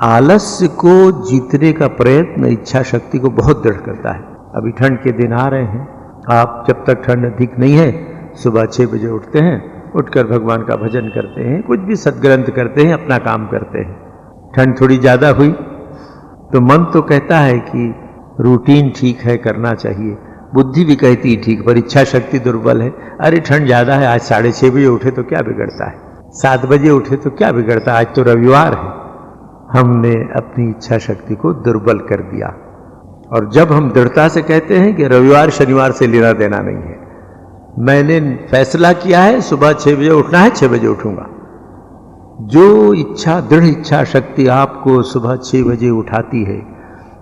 आलस्य को जीतने का प्रयत्न इच्छा शक्ति को बहुत दृढ़ करता है। अभी ठंड के दिन आ रहे हैं, आप जब तक ठंड अधिक नहीं है सुबह 6 बजे उठते हैं, उठकर भगवान का भजन करते हैं, कुछ भी सद्ग्रंथ करते हैं, अपना काम करते हैं। ठंड थोड़ी ज़्यादा हुई तो मन तो कहता है कि रूटीन ठीक है, करना चाहिए, बुद्धि भी कहती है ठीक, पर इच्छा शक्ति दुर्बल है। अरे ठंड ज़्यादा है, आज 6:30 बजे उठे तो क्या बिगड़ता है, 7 बजे उठे तो क्या बिगड़ता है, आज तो रविवार है। हमने अपनी इच्छा शक्ति को दुर्बल कर दिया। और जब हम दृढ़ता से कहते हैं कि रविवार शनिवार से लेना देना नहीं है, मैंने फैसला किया है सुबह 6 बजे उठना है, 6 बजे उठूंगा। जो इच्छा, दृढ़ इच्छा शक्ति आपको सुबह 6 बजे उठाती है,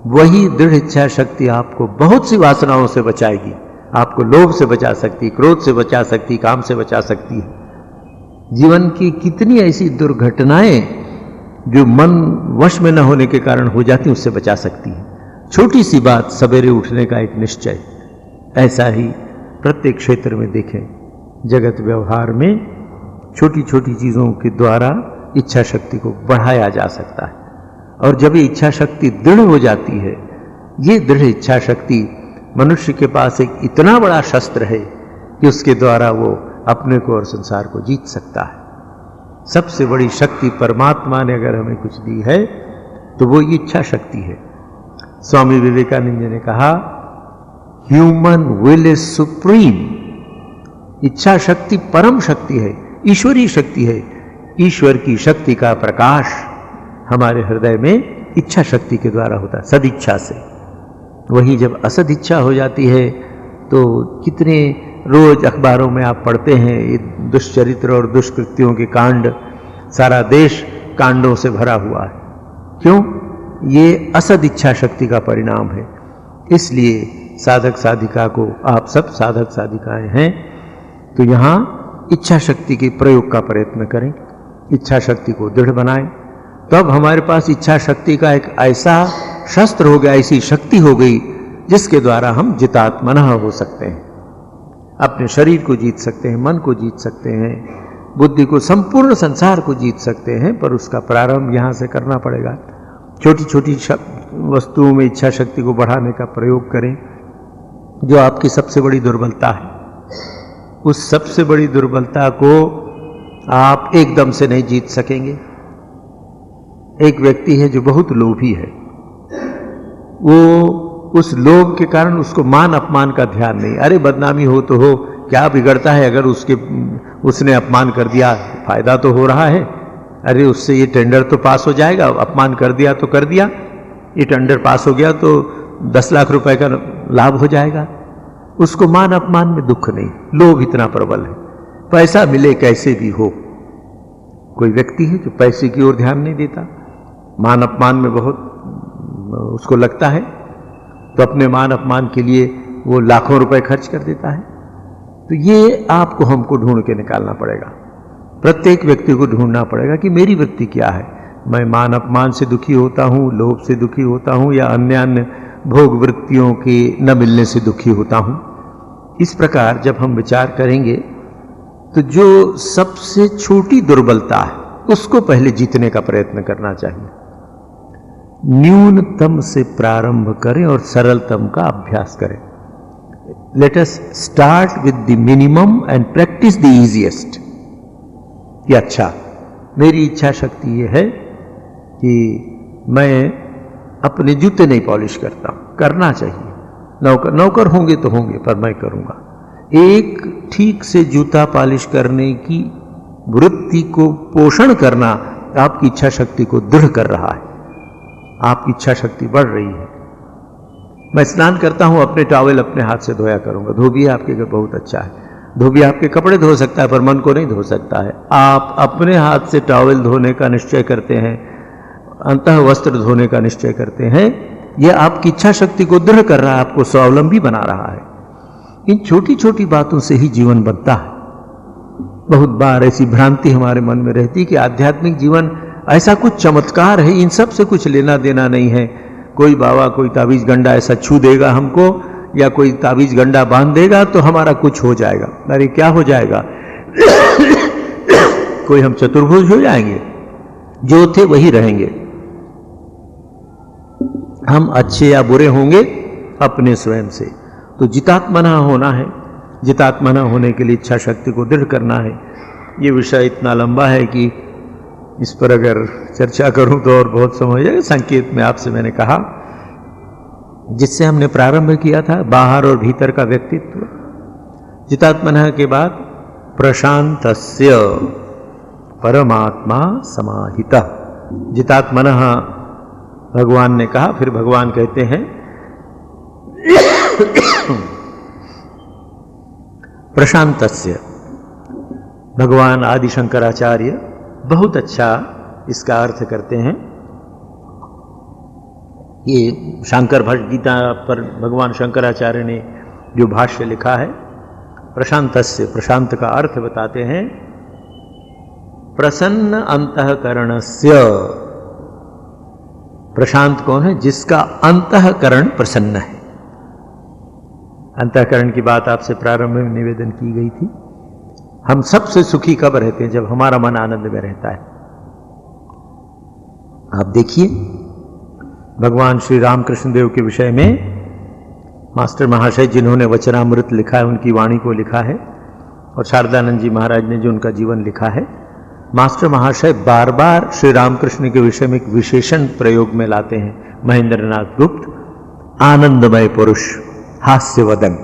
वही दृढ़ इच्छा शक्ति आपको बहुत सी वासनाओं से बचाएगी। आपको लोभ से बचा सकती, क्रोध से बचा सकती, काम से बचा सकती है। जीवन की कितनी ऐसी दुर्घटनाएं जो मन वश में न होने के कारण हो जाती, उससे बचा सकती है। छोटी सी बात, सवेरे उठने का एक निश्चय, ऐसा ही प्रत्येक क्षेत्र में देखें, जगत व्यवहार में छोटी छोटी चीज़ों के द्वारा इच्छा शक्ति को बढ़ाया जा सकता है। और जब ये इच्छा शक्ति दृढ़ हो जाती है, ये दृढ़ इच्छा शक्ति मनुष्य के पास एक इतना बड़ा शस्त्र है कि उसके द्वारा वो अपने को और संसार को जीत सकता है। सबसे बड़ी शक्ति परमात्मा ने अगर हमें कुछ दी है तो वो इच्छा शक्ति है। स्वामी विवेकानंद जी ने कहा, ह्यूमन विल इज सुप्रीम। इच्छा शक्ति परम शक्ति है, ईश्वरीय शक्ति है। ईश्वर की शक्ति का प्रकाश हमारे हृदय में इच्छा शक्ति के द्वारा होता है, सदिच्छा से। वही जब असदिच्छा हो जाती है तो कितने रोज अखबारों में आप पढ़ते हैं ये दुष्चरित्र और दुष्कृत्यों के कांड, सारा देश कांडों से भरा हुआ है। क्यों? ये असद इच्छा शक्ति का परिणाम है। इसलिए साधक साधिका को, आप सब साधक साधिकाएं हैं, तो यहाँ इच्छा शक्ति के प्रयोग का प्रयत्न करें, इच्छा शक्ति को दृढ़ बनाएं। तब हमारे पास इच्छा शक्ति का एक ऐसा शस्त्र हो गया, ऐसी शक्ति हो गई जिसके द्वारा हम जितात्मनः हो सकते हैं। अपने शरीर को जीत सकते हैं, मन को जीत सकते हैं, बुद्धि को, संपूर्ण संसार को जीत सकते हैं। पर उसका प्रारंभ यहाँ से करना पड़ेगा। छोटी छोटी वस्तुओं में इच्छा शक्ति को बढ़ाने का प्रयोग करें। जो आपकी सबसे बड़ी दुर्बलता है, उस सबसे बड़ी दुर्बलता को आप एकदम से नहीं जीत सकेंगे। एक व्यक्ति है जो बहुत लोभी है, वो उस लोभ के कारण उसको मान अपमान का ध्यान नहीं। अरे बदनामी हो तो हो, क्या बिगड़ता है अगर उसने अपमान कर दिया, फायदा तो हो रहा है। अरे उससे ये टेंडर तो पास हो जाएगा, अपमान कर दिया तो कर दिया, ये टेंडर पास हो गया तो 10 लाख रुपए का लाभ हो जाएगा। उसको मान अपमान में दुख नहीं, लोभ इतना प्रबल है। पैसा मिले कैसे भी हो। कोई व्यक्ति है जो पैसे की ओर ध्यान नहीं देता, मान अपमान में बहुत उसको लगता है, तो अपने मान अपमान के लिए वो लाखों रुपए खर्च कर देता है। तो ये आपको हमको ढूंढ के निकालना पड़ेगा। प्रत्येक व्यक्ति को ढूंढना पड़ेगा कि मेरी वृत्ति क्या है। मैं मान अपमान से दुखी होता हूँ, लोभ से दुखी होता हूँ, या अन्य भोग वृत्तियों के न मिलने से दुखी होता हूँ। इस प्रकार जब हम विचार करेंगे तो जो सबसे छोटी दुर्बलता है उसको पहले जीतने का प्रयत्न करना चाहिए। न्यूनतम से प्रारंभ करें और सरलतम का अभ्यास करें। Let us start with the minimum and practice the easiest. ये अच्छा, मेरी इच्छा शक्ति ये है कि मैं अपने जूते नहीं पॉलिश करता हूं, करना चाहिए। नौकर होंगे तो होंगे, पर मैं करूंगा। एक ठीक से जूता पॉलिश करने की वृत्ति को पोषण करना आपकी इच्छा शक्ति को दृढ़ कर रहा है। आपकी इच्छा शक्ति बढ़ रही है। मैं स्नान करता हूं, अपने टॉवेल अपने हाथ से धोया करूंगा। धोबिया आपके घर बहुत अच्छा है, धोबिया आपके कपड़े धो सकता है पर मन को नहीं धो सकता है। आप अपने हाथ से टॉवेल धोने का निश्चय करते हैं, अंतः वस्त्र धोने का निश्चय करते हैं, यह आपकी इच्छा शक्ति को दृढ़ कर रहा है, आपको स्वावलंबी बना रहा है। इन छोटी छोटी बातों से ही जीवन बनता है। बहुत बार ऐसी भ्रांति हमारे मन में रहती कि आध्यात्मिक जीवन ऐसा कुछ चमत्कार है, इन सब से कुछ लेना देना नहीं है। कोई बाबा कोई ताबीज गंडा ऐसा छू देगा हमको, या कोई ताबीज गंडा बांध देगा तो हमारा कुछ हो जाएगा। अरे क्या हो जाएगा? कोई हम चतुर्भुज हो जाएंगे? जो थे वही रहेंगे। हम अच्छे या बुरे होंगे अपने स्वयं से। तो जितात्मना होना है, जितात्मना होने के लिए इच्छा शक्ति को दृढ़ करना है। ये विषय इतना लंबा है कि इस पर अगर चर्चा करूं तो और बहुत समय हो जाएगा। संकेत में आपसे मैंने कहा, जिससे हमने प्रारंभ किया था, बाहर और भीतर का व्यक्तित्व। जितात्मना के बाद प्रशांतस्य परमात्मा समाहितः। जितात्मनः भगवान ने कहा, फिर भगवान कहते हैं प्रशांतस्य। भगवान आदि शंकराचार्य बहुत अच्छा इसका अर्थ करते हैं। ये शंकर भट्ट गीता पर भगवान शंकराचार्य ने जो भाष्य लिखा है, प्रशांतस्य, प्रशांत का अर्थ बताते हैं प्रसन्न अंतःकरणस्य। प्रशांत कौन है? जिसका अंतःकरण प्रसन्न है। अंतःकरण की बात आपसे प्रारंभ में निवेदन की गई थी। हम सबसे सुखी कब रहते हैं? जब हमारा मन आनंद में रहता है। आप देखिए, भगवान श्री रामकृष्ण देव के विषय में मास्टर महाशय जिन्होंने वचनामृत लिखा है, उनकी वाणी को लिखा है, और शारदानंद जी महाराज ने जो उनका जीवन लिखा है, मास्टर महाशय बार बार श्री रामकृष्ण के विषय में एक विशेषण प्रयोग में लाते हैं। महेंद्रनाथ गुप्त, आनंदमय पुरुष, हास्यवदन।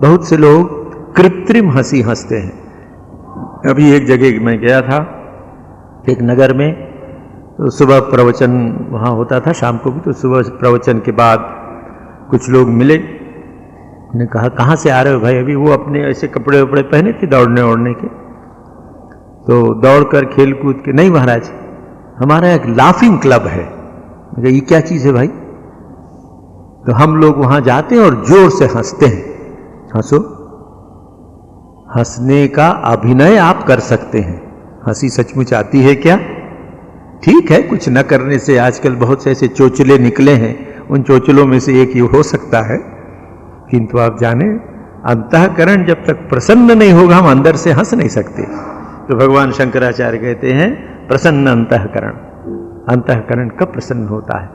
बहुत से लोग कृत्रिम हंसी हंसते हैं। अभी एक जगह मैं गया था, एक नगर में, तो सुबह प्रवचन वहाँ होता था, शाम को भी। तो सुबह प्रवचन के बाद कुछ लोग मिले, उन्होंने कहा कहाँ से आ रहे हो भाई? अभी वो अपने ऐसे कपड़े वपड़े पहने थे दौड़ने ओढ़ने के, तो दौड़ कर खेल कूद के। नहीं महाराज, हमारा एक लाफिंग क्लब है। ये क्या चीज़ है भाई? तो हम लोग वहाँ जाते हैं और जोर से हंसते हैं। हंसो, हंसने का अभिनय आप कर सकते हैं। हंसी सचमुच आती है क्या? ठीक है, कुछ न करने से आजकल बहुत से ऐसे चोचले निकले हैं, उन चोचलों में से एक ये हो सकता है। किंतु आप जाने, अंतःकरण जब तक प्रसन्न नहीं होगा, हम अंदर से हंस नहीं सकते। तो भगवान शंकराचार्य कहते हैं प्रसन्न अंतःकरण। अंतःकरण कब प्रसन्न होता है?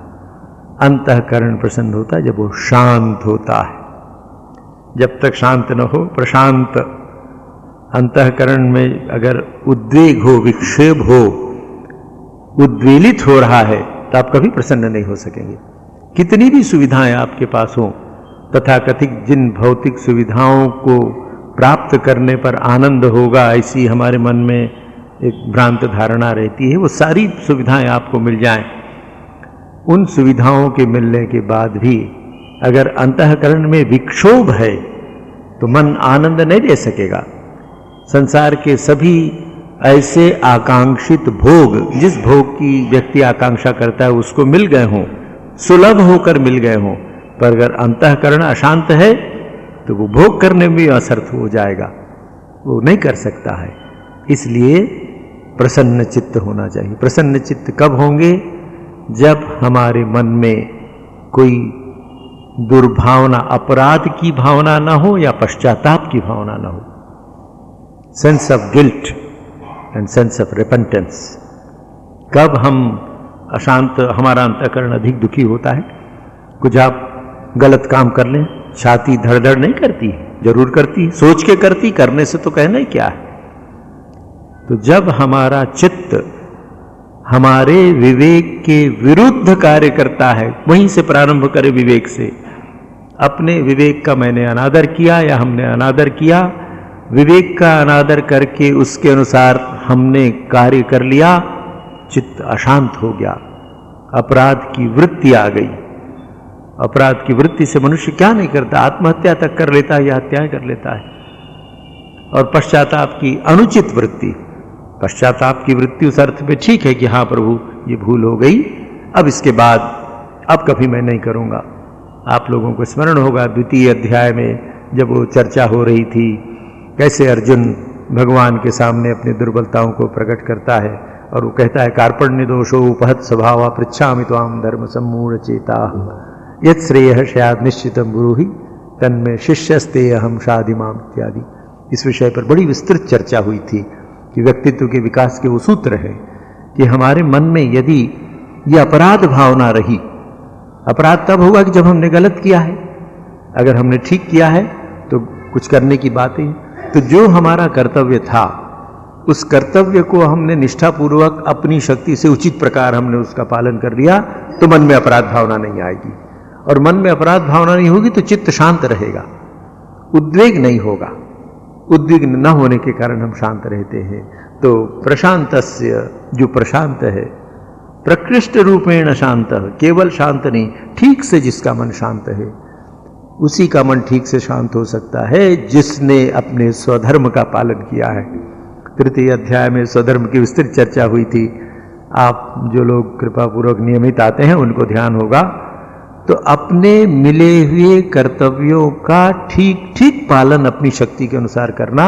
अंतःकरण प्रसन्न होता है जब वो शांत होता है। जब तक शांत न हो, प्रशांत अंतःकरण में अगर उद्वेग हो, विक्षेप हो, उद्वेलित हो रहा है, तो आप कभी प्रसन्न नहीं हो सकेंगे। कितनी भी सुविधाएं आपके पास हों, तथाकथित जिन भौतिक सुविधाओं को प्राप्त करने पर आनंद होगा, ऐसी हमारे मन में एक भ्रांत धारणा रहती है। वो सारी सुविधाएं आपको मिल जाएं, उन सुविधाओं के मिलने के बाद भी अगर अंतःकरण में विक्षोभ है, तो मन आनंद नहीं दे सकेगा। संसार के सभी ऐसे आकांक्षित भोग, जिस भोग की व्यक्ति आकांक्षा करता है, उसको मिल गए हों, सुलभ होकर मिल गए हों, पर अगर अंतःकरण अशांत है तो वो भोग करने में असमर्थ हो जाएगा, वो नहीं कर सकता है। इसलिए प्रसन्न चित्त होना चाहिए। प्रसन्न चित्त कब होंगे? जब हमारे मन में कोई दुर्भावना, अपराध की भावना ना हो या पश्चाताप की भावना ना हो। Sense of guilt and sense of repentance. कब हम अशांत, हमारा अंतःकरण अधिक दुखी होता है? कुछ आप गलत काम कर लें, छाती धड़धड़ नहीं करती? जरूर करती, सोच के करती, करने से तो कहना ही क्या है। तो जब हमारा चित्त हमारे विवेक के विरुद्ध कार्य करता है, वहीं से प्रारंभ करें विवेक से। अपने विवेक का मैंने अनादर किया या हमने अनादर किया, विवेक का अनादर करके उसके अनुसार हमने कार्य कर लिया, चित्त अशांत हो गया, अपराध की वृत्ति आ गई। अपराध की वृत्ति से मनुष्य क्या नहीं करता? आत्महत्या तक कर लेता है या हत्याएं कर लेता है। और पश्चाताप की अनुचित वृत्ति, पश्चाताप की वृत्ति उस अर्थ में ठीक है कि हाँ प्रभु ये भूल हो गई, अब इसके बाद अब कभी मैं नहीं करूँगा। आप लोगों को स्मरण होगा द्वितीय अध्याय में जब वो चर्चा हो रही थी, कैसे अर्जुन भगवान के सामने अपनी दुर्बलताओं को प्रकट करता है और वो कहता है कार्पण्य दोषो उपहत स्वभाव पृच्छामि त्वाम धर्म सम्मूढ़ चेता यत् श्रेयः स्यात् निश्चितं गुरुहि तन्मे शिष्यस्ते अहम शादिमाम इत्यादि। इस विषय पर बड़ी विस्तृत चर्चा हुई थी कि व्यक्तित्व के विकास के वो सूत्र है कि हमारे मन में यदि ये अपराध भावना रही, अपराध तब होगा कि जब हमने गलत किया है। अगर हमने ठीक किया है तो कुछ करने की बात ही। तो जो हमारा कर्तव्य था, उस कर्तव्य को हमने निष्ठापूर्वक अपनी शक्ति से उचित प्रकार हमने उसका पालन कर लिया, तो मन में अपराध भावना नहीं आएगी। और मन में अपराध भावना नहीं होगी तो चित्त शांत रहेगा, उद्वेग नहीं होगा। उद्विग्न न होने के कारण हम शांत रहते हैं। तो प्रशांतस्य, जो प्रशांत है, प्रकृष्ट रूपेण शांत, केवल शांत नहीं, ठीक से जिसका मन शांत है, उसी का मन ठीक से शांत हो सकता है जिसने अपने स्वधर्म का पालन किया है। तृतीय अध्याय में स्वधर्म की विस्तृत चर्चा हुई थी। आप जो लोग कृपापूर्वक नियमित आते हैं उनको ध्यान होगा। तो अपने मिले हुए कर्तव्यों का ठीक ठीक पालन अपनी शक्ति के अनुसार करना,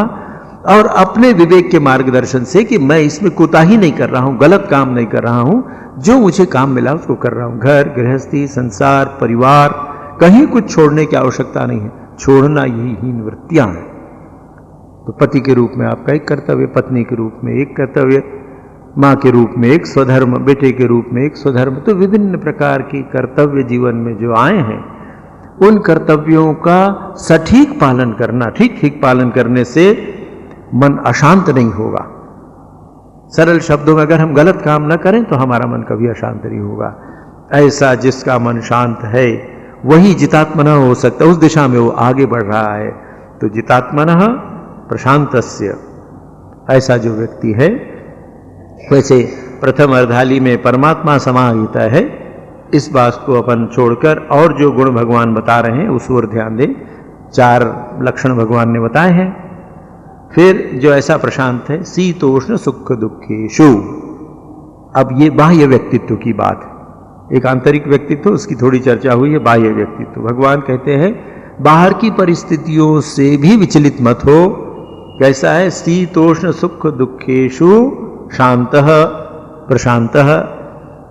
और अपने विवेक के मार्गदर्शन से कि मैं इसमें कोताही नहीं कर रहा हूं, गलत काम नहीं कर रहा हूं, जो मुझे काम मिला उसको कर रहा हूं। घर गृहस्थी, संसार, परिवार, कहीं कुछ छोड़ने की आवश्यकता नहीं है। छोड़ना यही हीन वृत्तियां हैं। तो पति के रूप में आपका एक कर्तव्य, पत्नी के रूप में एक कर्तव्य, माँ के रूप में एक स्वधर्म, बेटे के रूप में एक स्वधर्म। तो विभिन्न प्रकार की कर्तव्य जीवन में जो आए हैं, उन कर्तव्यों का सटीक पालन करना, ठीक ठीक पालन करने से मन अशांत नहीं होगा। सरल शब्दों में अगर हम गलत काम न करें तो हमारा मन कभी अशांत नहीं होगा। ऐसा जिसका मन शांत है वही जितात्मनः हो सकता है, उस दिशा में वो आगे बढ़ रहा है। तो जितात्मनः प्रशांतस्य, ऐसा जो व्यक्ति है, वैसे प्रथम अर्धाली में परमात्मा समाहित है। इस बात को अपन छोड़कर और जो गुण भगवान बता रहे हैं उस ओर ध्यान दें। 4 लक्षण भगवान ने बताए हैं। फिर जो ऐसा प्रशांत है, शीतोष्ण सुख दुखेषु। अब ये बाह्य व्यक्तित्व की बात है। एक आंतरिक व्यक्तित्व, उसकी थोड़ी चर्चा हुई है। बाह्य व्यक्तित्व, भगवान कहते हैं बाहर की परिस्थितियों से भी विचलित मत हो। कैसा है? शीतोष्ण सुख दुखेषु शांतः प्रशांतः।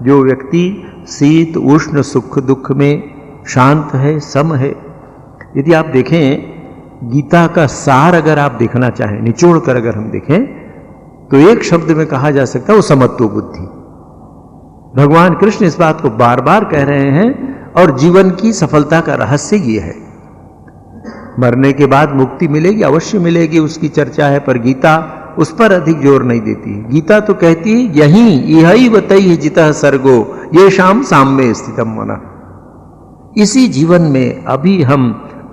जो व्यक्ति शीत उष्ण सुख दुख में शांत है, सम है। यदि आप देखें गीता का सार, अगर आप देखना चाहें, निचोड़ कर अगर हम देखें, तो एक शब्द में कहा जा सकता है वो समत्व बुद्धि। भगवान कृष्ण इस बात को बार बार कह रहे हैं, और जीवन की सफलता का रहस्य ये है। मरने के बाद मुक्ति मिलेगी, अवश्य मिलेगी, उसकी चर्चा है, पर गीता उस पर अधिक जोर नहीं देती है। गीता तो कहती है यहीं इहैव तैः जितः सर्गो येषां साम्ये स्थितम् मनः। इसी जीवन में अभी हम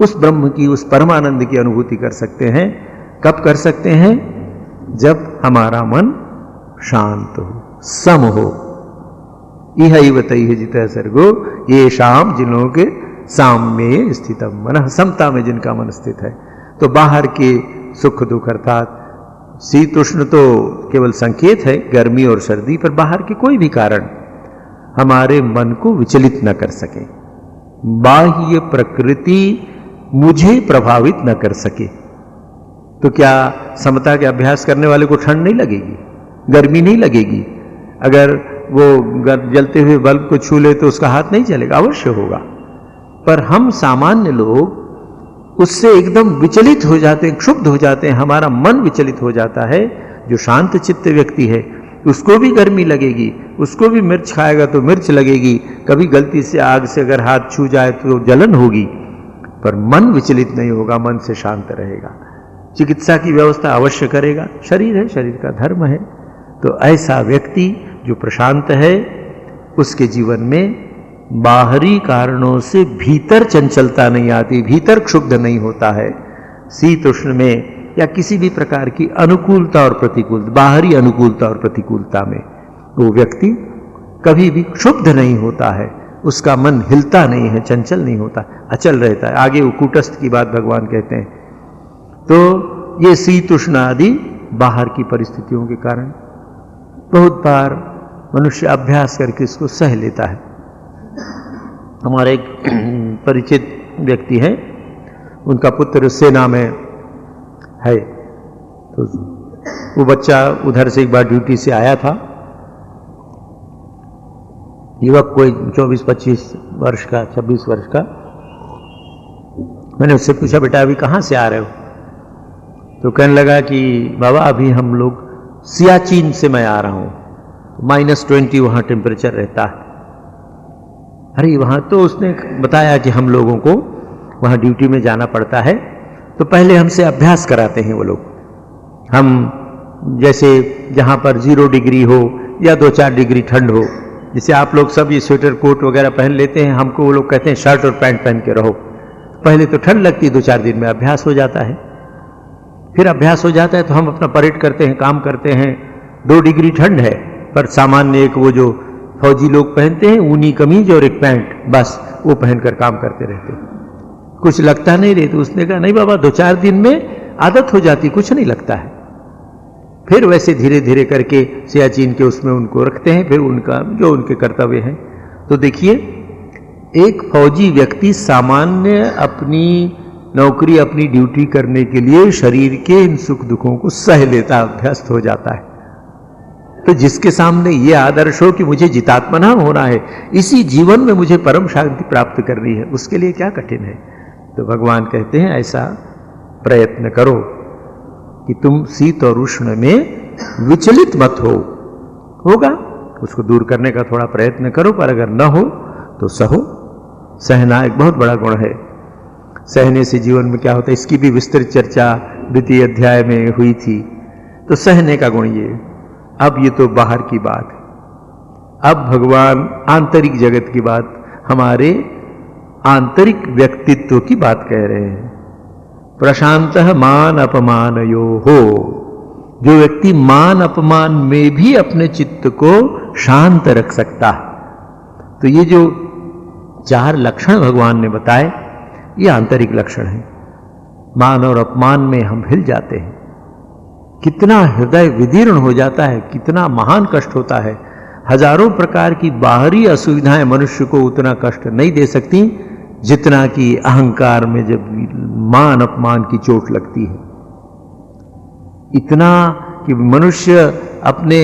उस ब्रह्म की, उस परमानंद की अनुभूति कर सकते हैं। कब कर सकते हैं? जब हमारा मन शांत हो, सम हो। इहैव तैः जितः सर्गो येषां, जिन लोगों के साम्ये स्थितम् मनः, समता में जिनका मन स्थित है। तो बाहर के सुख दुख, अर्थात शीत उष्ण तो केवल संकेत है, गर्मी और सर्दी, पर बाहर के कोई भी कारण हमारे मन को विचलित न कर सके। बाह्य प्रकृति मुझे प्रभावित न कर सके। तो क्या समता के अभ्यास करने वाले को ठंड नहीं लगेगी, गर्मी नहीं लगेगी? अगर वो जलते हुए बल्ब को छू ले तो उसका हाथ नहीं चलेगा? अवश्य होगा। पर हम सामान्य लोग उससे एकदम विचलित हो जाते हैं, क्षुब्ध हो जाते हैं, हमारा मन विचलित हो जाता है। जो शांत चित्त व्यक्ति है उसको भी गर्मी लगेगी, उसको भी मिर्च खाएगा तो मिर्च लगेगी, कभी गलती से आग से अगर हाथ छू जाए तो जलन होगी, पर मन विचलित नहीं होगा, मन से शांत रहेगा। चिकित्सा की व्यवस्था अवश्य करेगा, शरीर है, शरीर का धर्म है। तो ऐसा व्यक्ति जो प्रशांत है, उसके जीवन में बाहरी कारणों से भीतर चंचलता नहीं आती, भीतर क्षुब्ध नहीं होता है। शीत उष्ण में या किसी भी प्रकार की अनुकूलता और प्रतिकूलता, बाहरी अनुकूलता और प्रतिकूलता में वो व्यक्ति कभी भी क्षुब्ध नहीं होता है, उसका मन हिलता नहीं है, चंचल नहीं होता, अचल रहता है। आगे वो कूटस्थ की बात भगवान कहते हैं। तो ये शीत उष्ण आदि बाहर की परिस्थितियों के कारण बहुत बार मनुष्य अभ्यास करके इसको सह लेता है। हमारे एक परिचित व्यक्ति है, उनका पुत्र सेना में है। तो वो बच्चा उधर से एक बार ड्यूटी से आया था, युवक कोई 24-25 वर्ष का, 26 वर्ष का। मैंने उससे पूछा, बेटा अभी कहाँ से आ रहे हो? तो कहने लगा कि बाबा अभी हम लोग सियाचिन से मैं आ रहा हूँ, -20 वहाँ टेम्परेचर रहता है। अरे वहाँ तो उसने बताया कि हम लोगों को वहाँ ड्यूटी में जाना पड़ता है, तो पहले हमसे अभ्यास कराते हैं वो लोग। हम जैसे जहाँ पर 0 डिग्री हो या 2-4 डिग्री ठंड हो, जैसे आप लोग सब ये स्वेटर कोट वगैरह पहन लेते हैं, हमको वो लोग कहते हैं शर्ट और पैंट पहन के रहो। पहले तो ठंड लगती है, 2-4 दिन में अभ्यास हो जाता है। फिर अभ्यास हो जाता है तो हम अपना परेड करते हैं, काम करते हैं। 2 डिग्री ठंड है, पर सामान्य एक वो जो फौजी लोग पहनते हैं ऊनी कमीज और एक पैंट, बस वो पहनकर काम करते रहते हैं, कुछ लगता नहीं रहे। तो उसने कहा नहीं बाबा, 2-4 दिन में आदत हो जाती, कुछ नहीं लगता है। फिर वैसे धीरे धीरे करके सियाचिन के उसमें उनको रखते हैं, फिर उनका जो उनके कर्तव्य हैं। तो देखिए, एक फौजी व्यक्ति सामान्य अपनी नौकरी, अपनी ड्यूटी करने के लिए शरीर के इन सुख दुखों को सह लेता, अभ्यस्त हो जाता है। तो जिसके सामने ये आदर्श हो कि मुझे जितात्मना होना है, इसी जीवन में मुझे परम शांति प्राप्त करनी है, उसके लिए क्या कठिन है। तो भगवान कहते हैं ऐसा प्रयत्न करो कि तुम शीत और उष्ण में विचलित मत हो। होगा, उसको दूर करने का थोड़ा प्रयत्न करो, पर अगर न हो तो सहो। सहना एक बहुत बड़ा गुण है। सहने से जीवन में क्या होता है, इसकी भी विस्तृत चर्चा द्वितीय अध्याय में हुई थी। तो सहने का गुण ये। अब ये तो बाहर की बात है, अब भगवान आंतरिक जगत की बात, हमारे आंतरिक व्यक्तित्व की बात कह रहे हैं। प्रशांतः मान अपमान यो हो, जो व्यक्ति मान अपमान में भी अपने चित्त को शांत रख सकता है। तो ये जो 4 लक्षण भगवान ने बताए, ये आंतरिक लक्षण है। मान और अपमान में हम हिल जाते हैं, कितना हृदय विदीर्ण हो जाता है, कितना महान कष्ट होता है। हजारों प्रकार की बाहरी असुविधाएं मनुष्य को उतना कष्ट नहीं दे सकती जितना कि अहंकार में जब मान अपमान की चोट लगती है। इतना कि मनुष्य अपने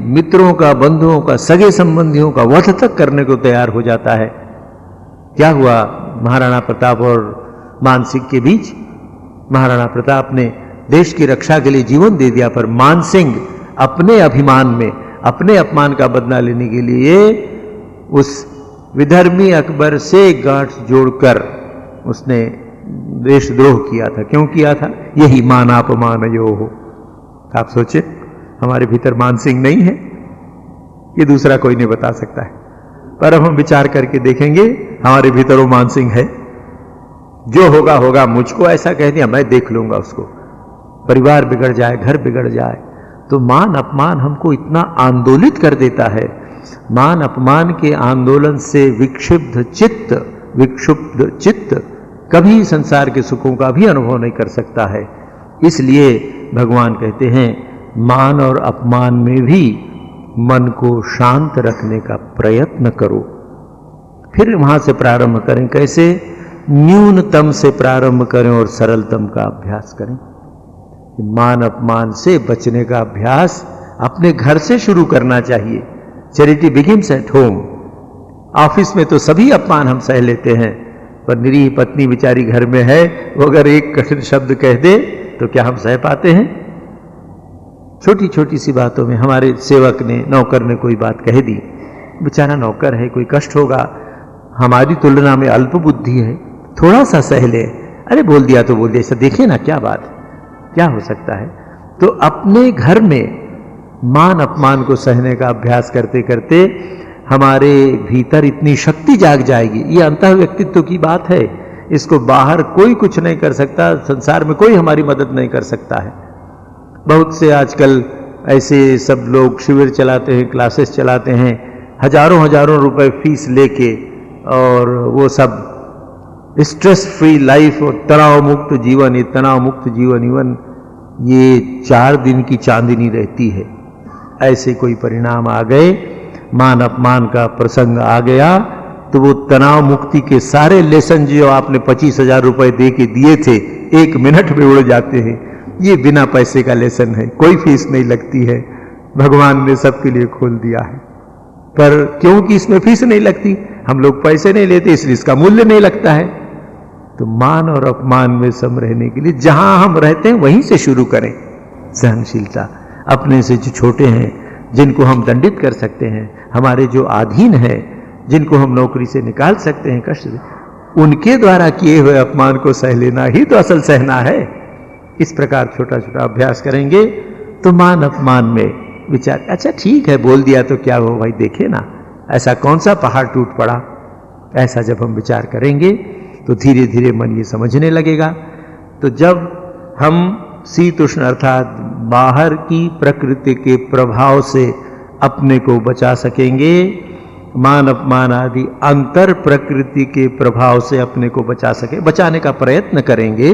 मित्रों का, बंधुओं का, सगे संबंधियों का वध तक करने को तैयार हो जाता है। क्या हुआ महाराणा प्रताप और मान सिंह के बीच? महाराणा प्रताप ने देश की रक्षा के लिए जीवन दे दिया, पर मान सिंह अपने अभिमान में, अपने अपमान का बदला लेने के लिए उस विधर्मी अकबर से गांठ जोड़कर उसने देशद्रोह किया था। क्यों किया था? यही मानापमान यो हो। आप सोचे, हमारे भीतर मान सिंह नहीं है, ये दूसरा कोई नहीं बता सकता है, पर अब हम विचार करके देखेंगे हमारे भीतर वो मान सिंह है। जो होगा होगा, मुझको ऐसा कह दिया, मैं देख लूंगा उसको। परिवार बिगड़ जाए, घर बिगड़ जाए, तो मान अपमान हमको इतना आंदोलित कर देता है। मान अपमान के आंदोलन से विक्षुब्ध चित्त कभी संसार के सुखों का भी अनुभव नहीं कर सकता है। इसलिए भगवान कहते हैं मान और अपमान में भी मन को शांत रखने का प्रयत्न करो। फिर वहां से प्रारंभ करें। कैसे? न्यूनतम से प्रारंभ करें और सरलतम का अभ्यास करें। मान अपमान से बचने का अभ्यास अपने घर से शुरू करना चाहिए। Charity begins at home. Office में तो सभी अपमान हम सह लेते हैं, पर निरीह पत्नी बेचारी घर में है, वो अगर एक कठिन शब्द कह दे तो क्या हम सह पाते हैं? छोटी छोटी सी बातों में हमारे सेवक ने, नौकर ने कोई बात कह दी, बेचारा नौकर है, कोई कष्ट होगा, हमारी तुलना में अल्प बुद्धि है, थोड़ा सा सह ले। अरे बोल दिया तो बोल दिया, ऐसा देखिए ना क्या बात, क्या हो सकता है। तो अपने घर में मान अपमान को सहने का अभ्यास करते करते हमारे भीतर इतनी शक्ति जाग जाएगी। ये अंतः व्यक्तित्व की बात है, इसको बाहर कोई कुछ नहीं कर सकता, संसार में कोई हमारी मदद नहीं कर सकता है। बहुत से आजकल ऐसे सब लोग शिविर चलाते हैं, क्लासेस चलाते हैं, हजारों हजारों रुपए फीस लेके, और वो सब स्ट्रेस फ्री लाइफ और तनाव मुक्त जीवन, ये तनाव मुक्त जीवन ये 4 दिन की चांदनी रहती है। ऐसे कोई परिणाम आ गए, मान अपमान का प्रसंग आ गया, तो वो तनाव मुक्ति के सारे लेसन जो आपने 25,000 रुपए दे के दिए थे, 1 मिनट में उड़ जाते हैं। ये बिना पैसे का लेसन है, कोई फीस नहीं लगती है, भगवान ने सबके लिए खोल दिया है। पर क्योंकि इसमें फीस नहीं लगती, हम लोग पैसे नहीं लेते, इसलिए इसका मूल्य नहीं लगता है। तो मान और अपमान में सम रहने के लिए जहां हम रहते हैं वहीं से शुरू करें। सहनशीलता, अपने से जो छोटे हैं, जिनको हम दंडित कर सकते हैं, हमारे जो अधीन है, जिनको हम नौकरी से निकाल सकते हैं कष्ट से, उनके द्वारा किए हुए अपमान को सह लेना ही तो असल सहना है। इस प्रकार छोटा छोटा अभ्यास करेंगे तो मान अपमान में विचार, अच्छा ठीक है बोल दिया तो क्या हो भाई, देखे ना ऐसा कौन सा पहाड़ टूट पड़ा। ऐसा जब हम विचार करेंगे तो धीरे धीरे मन ये समझने लगेगा। तो जब हम शीतोष्ण अर्थात बाहर की प्रकृति के प्रभाव से अपने को बचा सकेंगे, मान अपमान आदि अंतर प्रकृति के प्रभाव से अपने को बचाने का प्रयत्न करेंगे,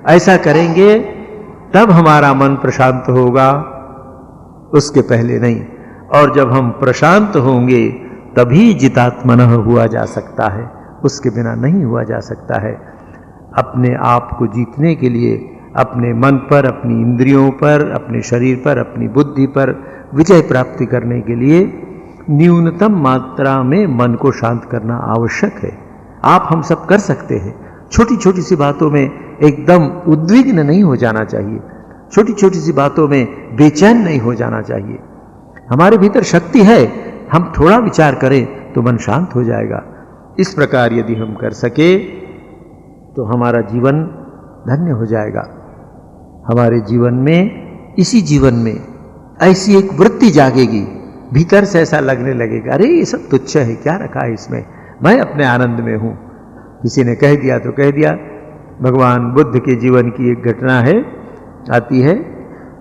ऐसा करेंगे तब हमारा मन प्रशांत होगा, उसके पहले नहीं। और जब हम प्रशांत होंगे तभी जितात्मनः हुआ जा सकता है, उसके बिना नहीं हुआ जा सकता है। अपने आप को जीतने के लिए अपने मन पर, अपनी इंद्रियों पर, अपने शरीर पर, अपनी बुद्धि पर विजय प्राप्ति करने के लिए न्यूनतम मात्रा में मन को शांत करना आवश्यक है। आप हम सब कर सकते हैं। छोटी छोटी सी बातों में एकदम उद्विग्न नहीं हो जाना चाहिए, छोटी छोटी सी बातों में बेचैन नहीं हो जाना चाहिए। हमारे भीतर शक्ति है, हम थोड़ा विचार करें तो मन शांत हो जाएगा। इस प्रकार यदि हम कर सके तो हमारा जीवन धन्य हो जाएगा। हमारे जीवन में, इसी जीवन में ऐसी एक वृत्ति जागेगी, भीतर से ऐसा लगने लगेगा अरे ये सब तुच्छ है, क्या रखा है इसमें, मैं अपने आनंद में हूं। किसी ने कह दिया तो कह दिया। भगवान बुद्ध के जीवन की एक घटना है, आती है।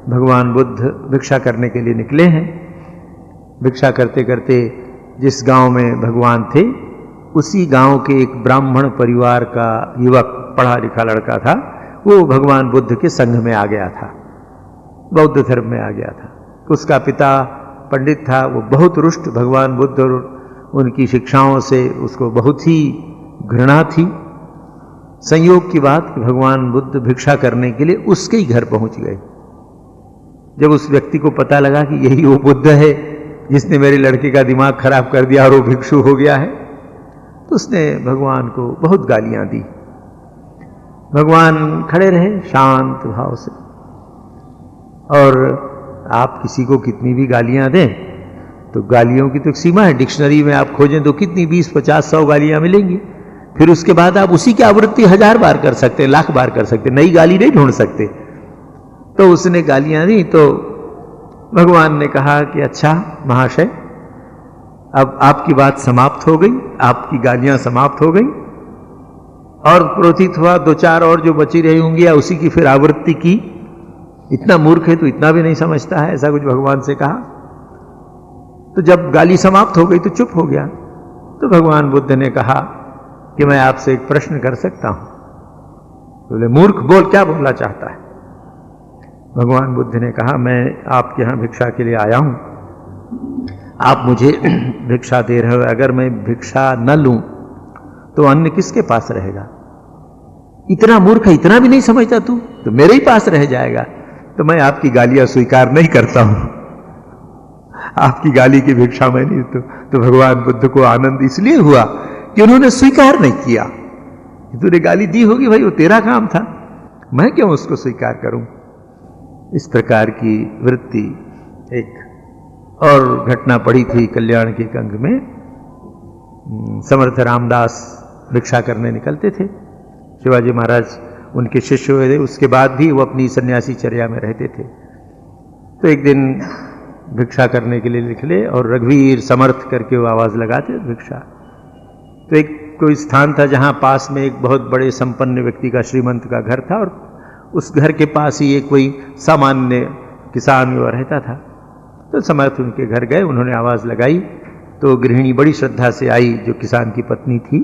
भगवान बुद्ध भिक्षा करने के लिए निकले हैं। भिक्षा करते करते जिस गांव में भगवान थे, उसी गांव के एक ब्राह्मण परिवार का युवक, पढ़ा लिखा लड़का था, वो भगवान बुद्ध के संघ में आ गया था, बौद्ध धर्म में आ गया था। उसका पिता पंडित था, वो बहुत रुष्ट भगवान बुद्ध और उनकी शिक्षाओं से उसको बहुत ही घृणा थी। संयोग की बात कि भगवान बुद्ध भिक्षा करने के लिए उसके ही घर पहुंच गए। जब उस व्यक्ति को पता लगा कि यही वो बुद्ध है जिसने मेरे लड़के का दिमाग खराब कर दिया और वो भिक्षु हो गया है, तो उसने भगवान को बहुत गालियां दी। भगवान खड़े रहे शांत भाव से, और आप किसी को कितनी भी गालियां दें तो गालियों की तो एक सीमा है। डिक्शनरी में आप खोजें तो कितनी 20, 50, 100 गालियां मिलेंगी। फिर उसके बाद आप उसी की आवृत्ति 1000 बार कर सकते हैं, लाख बार कर सकते हैं, नई गाली नहीं ढूंढ सकते। तो उसने गालियां दी तो भगवान ने कहा कि अच्छा महाशय, अब आपकी बात समाप्त हो गई, आपकी गालियां समाप्त हो गई। और प्रोथित हुआ 2-4 और जो बची रही होंगी या उसी की फिर आवृत्ति की। इतना मूर्ख है तो इतना भी नहीं समझता है, ऐसा कुछ भगवान से कहा। तो जब गाली समाप्त हो गई तो चुप हो गया। तो भगवान बुद्ध ने कहा कि मैं आपसे एक प्रश्न कर सकता हूं। बोले मूर्ख बोल, क्या बोलना चाहता है। भगवान बुद्ध ने कहा मैं आपके यहां भिक्षा के लिए आया हूं, आप मुझे भिक्षा दे रहे हो, अगर मैं भिक्षा न लूं तो अन्न किसके पास रहेगा। इतना मूर्ख है, इतना भी नहीं समझता तू, तो मेरे ही पास रह जाएगा। तो मैं आपकी गालियां स्वीकार नहीं करता हूं, आपकी गाली की भिक्षा मैं नहीं। तो भगवान बुद्ध को आनंद इसलिए हुआ कि उन्होंने स्वीकार नहीं किया। तूने गाली दी होगी भाई, वो तेरा काम था, मैं क्यों उसको स्वीकार करूं। इस प्रकार की वृत्ति। एक और घटना पड़ी थी कल्याण के कंग में। समर्थ रामदास भिक्षा करने निकलते थे, शिवाजी महाराज उनके शिष्य हुए थे, उसके बाद भी वो अपनी सन्यासी चर्या में रहते थे। तो एक दिन भिक्षा करने के लिए निकले और रघुवीर समर्थ करके वो आवाज लगाते भिक्षा। तो एक कोई स्थान था जहां पास में एक बहुत बड़े संपन्न व्यक्ति का, श्रीमंत का घर था, और उस घर के पास ही एक कोई सामान्य किसान हुआ रहता था। तो समर्थ उनके घर गए, उन्होंने आवाज लगाई तो गृहिणी बड़ी श्रद्धा से आई, जो किसान की पत्नी थी।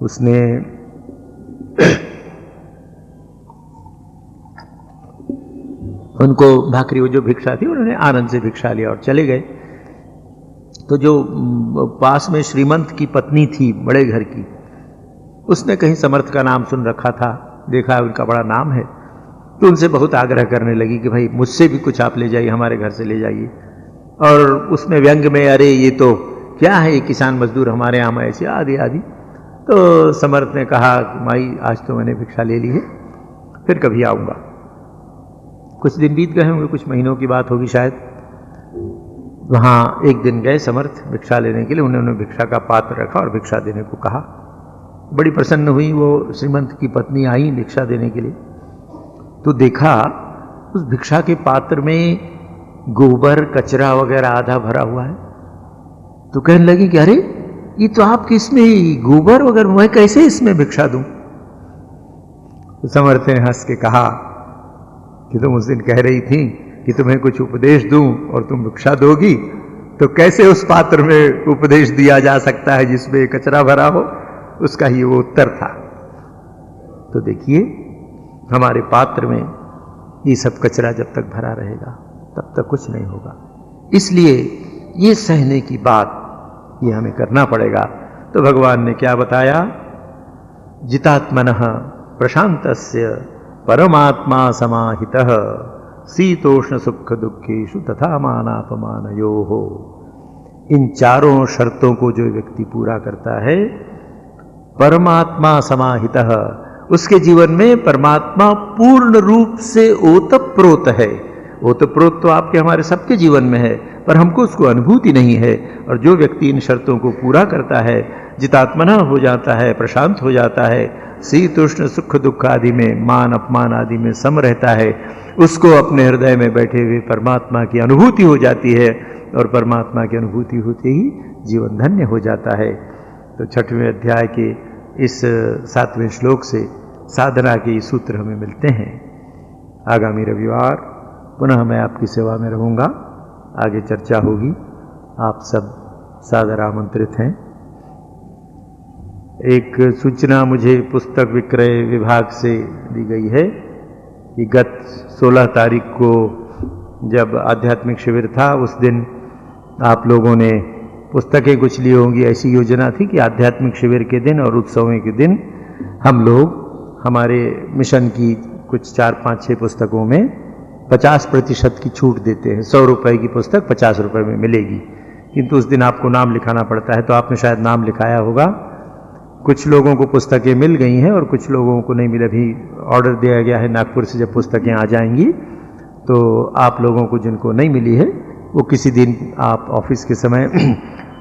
उसने उनको भाकरी, वो जो भिक्षा थी, उन्होंने आनंद से भिक्षा लिया और चले गए। तो जो पास में श्रीमंत की पत्नी थी बड़े घर की, उसने कहीं समर्थ का नाम सुन रखा था, देखा उनका बड़ा नाम है, तो उनसे बहुत आग्रह करने लगी कि भाई मुझसे भी कुछ आप ले जाइए, हमारे घर से ले जाइए। और उसमें व्यंग में अरे ये तो क्या है, ये किसान मजदूर हमारे यहाँ में ऐसे आदि आदि। तो समर्थ ने कहा माई आज तो मैंने भिक्षा ले ली है, फिर कभी आऊँगा। कुछ दिन बीत गए होंगे, कुछ महीनों की बात होगी शायद। वहाँ एक दिन गए समर्थ भिक्षा लेने के लिए, उन्होंने भिक्षा का पात्र रखा और भिक्षा देने को कहा। बड़ी प्रसन्न हुई वो श्रीमंत की पत्नी, आई भिक्षा देने के लिए, तो देखा उस भिक्षा के पात्र में गोबर कचरा वगैरह आधा भरा हुआ है। तो कहने लगी कि अरे ये तो आपके इसमें गोबर वगैरह, मैं कैसे इसमें भिक्षा दूं? तो समर्थ ने हंस के कहा कि तुम उस दिन कह रही थी कि तुम्हें कुछ उपदेश दूं और तुम भिक्षा दोगी, तो कैसे उस पात्र में उपदेश दिया जा सकता है जिसमें कचरा भरा हो? उसका ही वो उत्तर था। तो देखिए, हमारे पात्र में ये सब कचरा जब तक भरा रहेगा तब तक कुछ नहीं होगा। इसलिए ये सहने की बात ये हमें करना पड़ेगा। तो भगवान ने क्या बताया? जितात्मनः प्रशांतस्य परमात्मा समाहितः शीतोष्ण सुख दुखेषु तथा मानापमानयोः। इन चारों शर्तों को जो व्यक्ति पूरा करता है, परमात्मा समाहितः, उसके जीवन में परमात्मा पूर्ण रूप से ओतप्रोत है। ओतप्रोत तो आपके हमारे सबके जीवन में है, पर हमको उसको अनुभूति नहीं है। और जो व्यक्ति इन शर्तों को पूरा करता है, जितात्मना हो जाता है, प्रशांत हो जाता है, शीतोष्ण सुख दुख आदि में, मान अपमान आदि में सम रहता है, उसको अपने हृदय में बैठे हुए परमात्मा की अनुभूति हो जाती है। और परमात्मा की अनुभूति होते ही जीवन धन्य हो जाता है। तो 6वें अध्याय के इस 7वें श्लोक से साधना के सूत्र हमें मिलते हैं। आगामी रविवार पुनः मैं आपकी सेवा में रहूँगा, आगे चर्चा होगी। आप सब सादर आमंत्रित हैं। एक सूचना मुझे पुस्तक विक्रय विभाग से दी गई है कि गत 16 तारीख को जब आध्यात्मिक शिविर था, उस दिन आप लोगों ने पुस्तकें कुछ ली होंगी। ऐसी योजना थी कि आध्यात्मिक शिविर के दिन और उत्सवों के दिन हम लोग हमारे मिशन की कुछ 4, 5, 6 पुस्तकों में 50% की छूट देते हैं। 100 रुपये की पुस्तक 50 रुपये में मिलेगी, किंतु उस दिन आपको नाम लिखाना पड़ता है। तो आपने शायद नाम लिखाया होगा। कुछ लोगों को पुस्तकें मिल गई हैं और कुछ लोगों को नहीं मिले। अभी ऑर्डर दिया गया है नागपुर से, जब पुस्तकें आ जाएंगी तो आप लोगों को जिनको नहीं मिली है वो किसी दिन आप ऑफिस के समय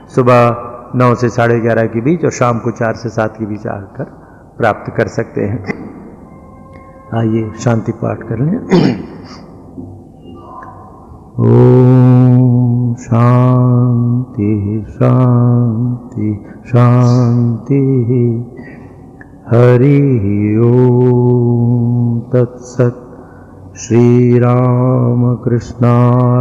सुबह 9 से 11:30 के बीच और शाम को 4 से 7 के बीच आकर प्राप्त कर सकते हैं। आइए शांति पाठ कर लें। ओम शांति शांति शांति। हरि ओम तत्सत्। श्री राम कृष्णार्पणमस्तु।